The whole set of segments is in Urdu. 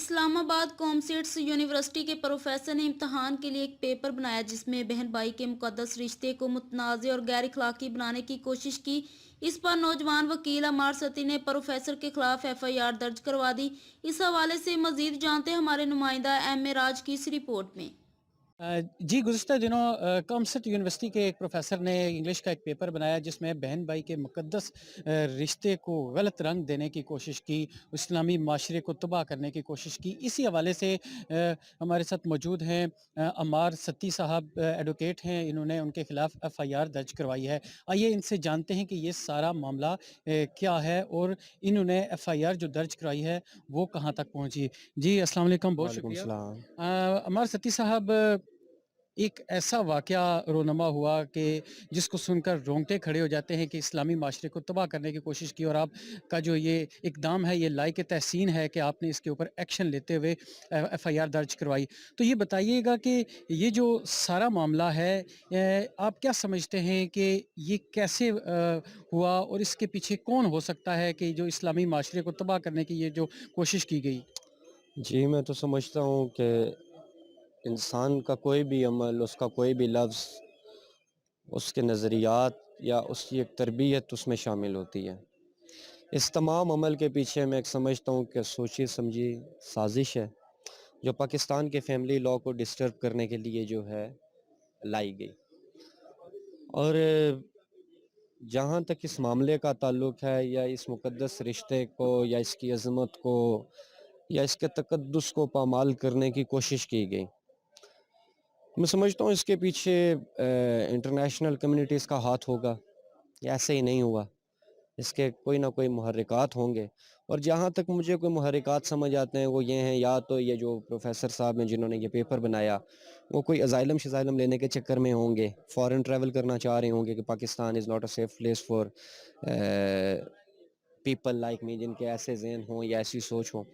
اسلام آباد کامسیٹس یونیورسٹی کے پروفیسر نے امتحان کے لیے ایک پیپر بنایا جس میں بہن بھائی کے مقدس رشتے کو متنازع اور غیر اخلاقی بنانے کی کوشش کی۔ اس پر نوجوان وکیل عمار ستی نے پروفیسر کے خلاف FIR درج کروا دی۔ اس حوالے سے مزید جانتے ہیں ہمارے نمائندہ ایم اے راج کی اس رپورٹ میں۔ جی گزشتہ دنوں کامسٹ یونیورسٹی کے ایک پروفیسر نے انگلش کا ایک پیپر بنایا جس میں بہن بھائی کے مقدس رشتے کو غلط رنگ دینے کی کوشش کی، اسلامی معاشرے کو تباہ کرنے کی کوشش کی۔ اسی حوالے سے ہمارے ساتھ موجود ہیں عمار ستی صاحب، ایڈوکیٹ ہیں، انہوں نے ان کے خلاف FIR درج کروائی ہے۔ آئیے ان سے جانتے ہیں کہ یہ سارا معاملہ کیا ہے اور انہوں نے FIR جو درج کرائی ہے وہ کہاں تک پہنچی۔ جی السلام علیکم، بہت وعلیکم شکریہ۔ السلام۔ عمار ستی صاحب، ایک ایسا واقعہ رونما ہوا کہ جس کو سن کر رونگٹے کھڑے ہو جاتے ہیں کہ اسلامی معاشرے کو تباہ کرنے کی کوشش کی، اور آپ کا جو یہ اقدام ہے یہ لائق تحسین ہے کہ آپ نے اس کے اوپر ایکشن لیتے ہوئے FIR درج کروائی۔ تو یہ بتائیے گا کہ یہ جو سارا معاملہ ہے آپ کیا سمجھتے ہیں کہ یہ کیسے ہوا اور اس کے پیچھے کون ہو سکتا ہے کہ جو اسلامی معاشرے کو تباہ کرنے کی یہ جو کوشش کی گئی؟ جی میں تو سمجھتا ہوں کہ انسان کا کوئی بھی عمل، اس کا کوئی بھی لفظ، اس کے نظریات یا اس کی ایک تربیت اس میں شامل ہوتی ہے۔ اس تمام عمل کے پیچھے میں ایک سمجھتا ہوں کہ سوچی سمجھی سازش ہے جو پاکستان کے فیملی لاء کو ڈسٹرب کرنے کے لیے جو ہے لائی گئی۔ اور جہاں تک اس معاملے کا تعلق ہے یا اس مقدس رشتے کو یا اس کی عظمت کو یا اس کے تقدس کو پامال کرنے کی کوشش کی گئی، میں سمجھتا ہوں اس کے پیچھے انٹرنیشنل کمیونٹیز کا ہاتھ ہوگا، یا ایسے ہی نہیں ہوا، اس کے کوئی نہ کوئی محرکات ہوں گے۔ اور جہاں تک مجھے کوئی محرکات سمجھ آتے ہیں وہ یہ ہیں، یا تو یہ جو پروفیسر صاحب ہیں جنہوں نے یہ پیپر بنایا وہ کوئی ازائلم شزائلم لینے کے چکر میں ہوں گے، فورن ٹریول کرنا چاہ رہے ہوں گے کہ Pakistan is not a safe place for people like me, جن کے ایسے ذہن ہوں یا ایسی سوچ ہوں،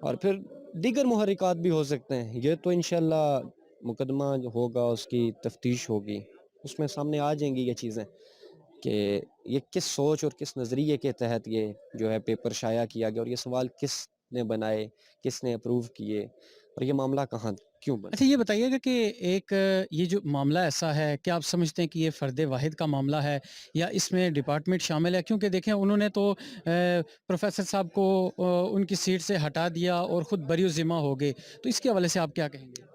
اور پھر دیگر محرکات بھی ہو سکتے ہیں۔ یہ تو انشاءاللہ مقدمہ جو ہوگا اس کی تفتیش ہوگی، اس میں سامنے آ جائیں گی یہ چیزیں کہ یہ کس سوچ اور کس نظریے کے تحت یہ جو ہے پیپر شائع کیا گیا، اور یہ سوال کس نے بنائے، کس نے اپروو کیے، اور یہ معاملہ کہاں کیوں بنا۔ اچھا یہ بتائیے گا کہ ایک یہ جو معاملہ ایسا ہے، کیا آپ سمجھتے ہیں کہ یہ فرد واحد کا معاملہ ہے یا اس میں ڈپارٹمنٹ شامل ہے؟ کیونکہ دیکھیں انہوں نے تو پروفیسر صاحب کو ان کی سیٹ سے ہٹا دیا اور خود بری الذمہ ہو گئے، تو اس کے حوالے سے آپ کیا کہیں گے؟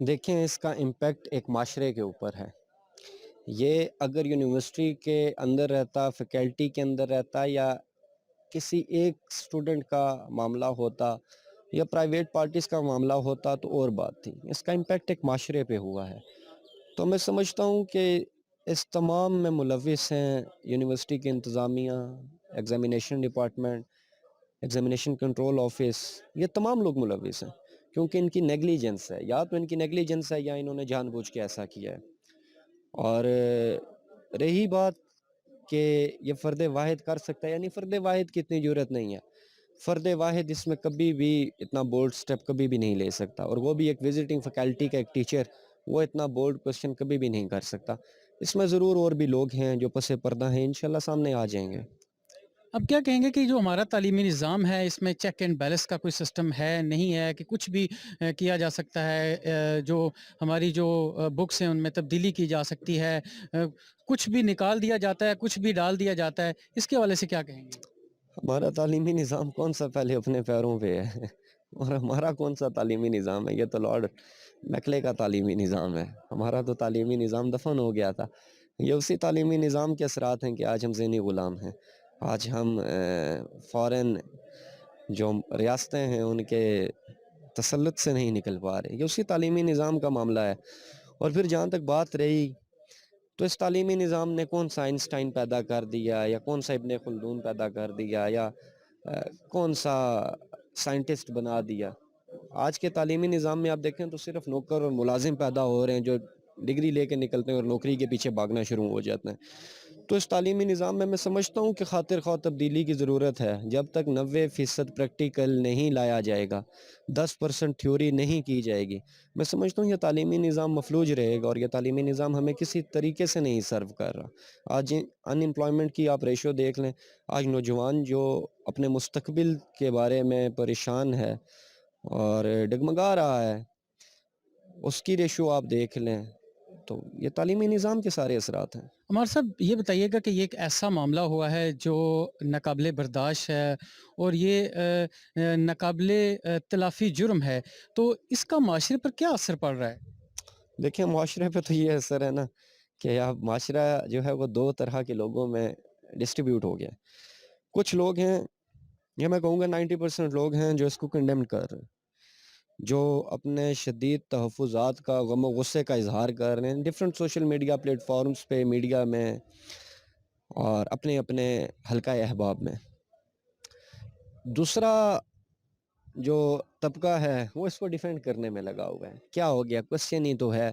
دیکھیں اس کا امپیکٹ ایک معاشرے کے اوپر ہے۔ یہ اگر یونیورسٹی کے اندر رہتا، فیکلٹی کے اندر رہتا، یا کسی ایک اسٹوڈنٹ کا معاملہ ہوتا یا پرائیویٹ پارٹیز کا معاملہ ہوتا تو اور بات تھی۔ اس کا امپیکٹ ایک معاشرے پہ ہوا ہے، تو میں سمجھتا ہوں کہ اس تمام میں ملوث ہیں یونیورسٹی کی انتظامیہ، examination department, examination control office, یہ تمام لوگ ملوث ہیں، کیونکہ ان کی نیگلیجنس ہے، یا تو ان کی نیگلیجنس ہے یا انہوں نے جان بوجھ کے ایسا کیا ہے۔ اور رہی بات کہ یہ فرد واحد کر سکتا ہے، یعنی فرد واحد کی اتنی جرت نہیں ہے۔ فرد واحد اس میں کبھی بھی اتنا بولڈ سٹیپ کبھی بھی نہیں لے سکتا، اور وہ بھی ایک وزٹنگ فیکلٹی کا ایک ٹیچر، وہ اتنا بولڈ کوسچن کبھی بھی نہیں کر سکتا۔ اس میں ضرور اور بھی لوگ ہیں جو پس پردہ ہیں، انشاءاللہ سامنے آ جائیں گے۔ اب کیا کہیں گے کہ جو ہمارا تعلیمی نظام ہے اس میں چیک اینڈ بیلنس کا کوئی سسٹم ہے نہیں ہے کہ کچھ بھی کیا جا سکتا ہے، جو ہماری جو بکس ہیں ان میں تبدیلی کی جا سکتی ہے، کچھ بھی نکال دیا جاتا ہے، کچھ بھی ڈال دیا جاتا ہے، اس کے حوالے سے کیا کہیں گے؟ ہمارا تعلیمی نظام کون سا پہلے اپنے پیروں پہ ہے اور ہمارا کون سا تعلیمی نظام ہے؟ یہ تو لارڈ میکلے کا تعلیمی نظام ہے۔ ہمارا تو تعلیمی نظام دفن ہو گیا تھا۔ یہ اسی تعلیمی نظام کے اثرات ہیں کہ آج ہم ذہنی غلام ہیں، آج ہم فارن جو ریاستیں ہیں ان کے تسلط سے نہیں نکل پا رہے۔ یہ اسی تعلیمی نظام کا معاملہ ہے۔ اور پھر جہاں تک بات رہی تو اس تعلیمی نظام نے کون سا آئنسٹائن پیدا کر دیا، یا کون سا ابن خلدون پیدا کر دیا، یا کون سا سائنٹسٹ بنا دیا؟ آج کے تعلیمی نظام میں آپ دیکھیں تو صرف نوکر اور ملازم پیدا ہو رہے ہیں جو ڈگری لے کے نکلتے ہیں اور نوکری کے پیچھے بھاگنا شروع ہو جاتے ہیں۔ تو اس تعلیمی نظام میں سمجھتا ہوں کہ خاطر خواہ تبدیلی کی ضرورت ہے۔ جب تک 90% پریکٹیکل نہیں لایا جائے گا، 10% تھیوری نہیں کی جائے گی، میں سمجھتا ہوں یہ تعلیمی نظام مفلوج رہے گا، اور یہ تعلیمی نظام ہمیں کسی طریقے سے نہیں سرو کر رہا۔ آج ان امپلائمنٹ کی آپ ریشو دیکھ لیں، آج نوجوان جو اپنے مستقبل کے بارے میں پریشان ہے، اور ڈگمگا رہا ہے، اس کی ریشو آپ دیکھ لیں تو یہ تعلیمی نظام کے سارے اثرات ہیں۔ عمار صاحب یہ بتائیے گا کہ یہ ایک ایسا معاملہ ہوا ہے جو ناقابل برداشت ہے اور یہ ناقابل تلافی جرم ہے، تو اس کا معاشرے پر کیا اثر پڑ رہا ہے؟ دیکھیں معاشرے پہ تو یہ اثر ہے نا کہ اب معاشرہ جو ہے وہ دو طرح کے لوگوں میں ڈسٹریبیوٹ ہو گیا ہے۔ کچھ لوگ ہیں، یہ میں کہوں گا 90% لوگ ہیں جو اس کو کنڈیم کر رہے ہیں، جو اپنے شدید تحفظات کا غم و غصے کا اظہار کر رہے ہیں different social media platforms پہ، میڈیا میں اور اپنے اپنے حلقہ احباب میں۔ دوسرا جو طبقہ ہے وہ اس کو ڈیفینڈ کرنے میں لگا ہوا ہے، کیا ہو گیا، کوسچن ہی تو ہے،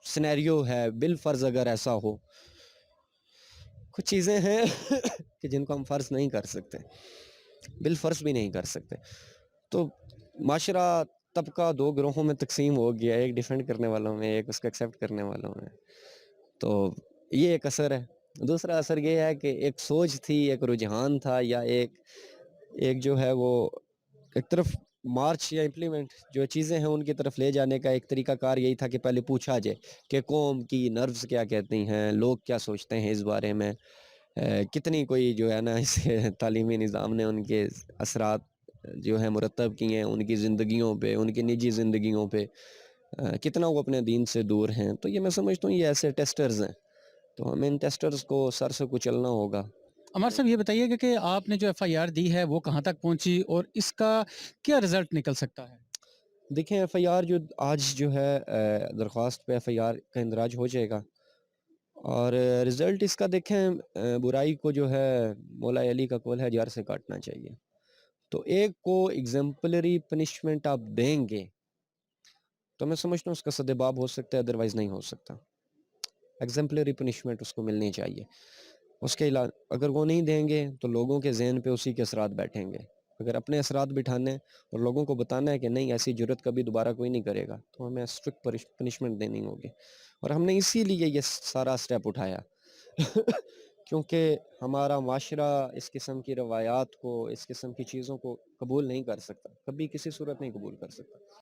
سینیریو ہے، بالفرض اگر ایسا ہو، کچھ چیزیں ہیں کہ جن کو ہم فرض نہیں کر سکتے، بالفرض بھی نہیں کر سکتے، تو معاشرہ طبقہ دو گروہوں میں تقسیم ہو گیا، ایک ڈیفینڈ کرنے والوں میں، ایک اس کو ایکسیپٹ کرنے والوں میں، تو یہ ایک اثر ہے۔ دوسرا اثر یہ ہے کہ ایک سوچ تھی، ایک رجحان تھا، یا ایک جو ہے وہ ایک طرف مارچ یا امپلیمنٹ جو چیزیں ہیں ان کی طرف لے جانے کا ایک طریقہ کار یہی تھا کہ پہلے پوچھا جائے کہ قوم کی نروز کیا کہتی ہیں، لوگ کیا سوچتے ہیں اس بارے میں، کتنی کوئی جو ہے نا اس تعلیمی نظام نے ان کے اثرات جو ہیں مرتب کیے ہیں ان کی زندگیوں پہ، ان کی نجی زندگیوں پہ، کتنا وہ اپنے دین سے دور ہیں۔ تو یہ میں سمجھتا ہوں یہ ایسے ٹیسٹرز ہیں، تو ہمیں ان ٹیسٹرز کو سر سے کچلنا ہوگا۔ عمار صاحب یہ بتائیے گا کہ آپ نے جو ایف آئی آر دی ہے وہ کہاں تک پہنچی اور اس کا کیا رزلٹ نکل سکتا ہے؟ دیکھیں ایف آئی آر جو آج جو ہے درخواست پہ ایف آئی آر کا اندراج ہو جائے گا، اور رزلٹ اس کا دیکھیں، برائی کو جو ہے مولا علی کا قول ہے جار سے کاٹنا چاہیے، تو ایک کو ایگزمپلری پنشمنٹ آپ دیں گے تو میں سمجھتا ہوں اس کا سدباب ہو سکتا ہے، ادروائز نہیں ہو سکتا۔ ایگزمپلری پنشمنٹ اس کو ملنی چاہیے، اس کے علاوہ اگر وہ نہیں دیں گے تو لوگوں کے ذہن پہ اسی کے اثرات بیٹھیں گے۔ اگر اپنے اثرات بٹھانے اور لوگوں کو بتانا ہے کہ نہیں ایسی جرت کبھی دوبارہ کوئی نہیں کرے گا تو ہمیں اسٹرکٹ پنشمنٹ دینی ہوگی، اور ہم نے اسی لیے یہ سارا سٹیپ اٹھایا کیونکہ ہمارا معاشرہ اس قسم کی روایات کو، اس قسم کی چیزوں کو قبول نہیں کر سکتا، کبھی کسی صورت نہیں قبول کر سکتا۔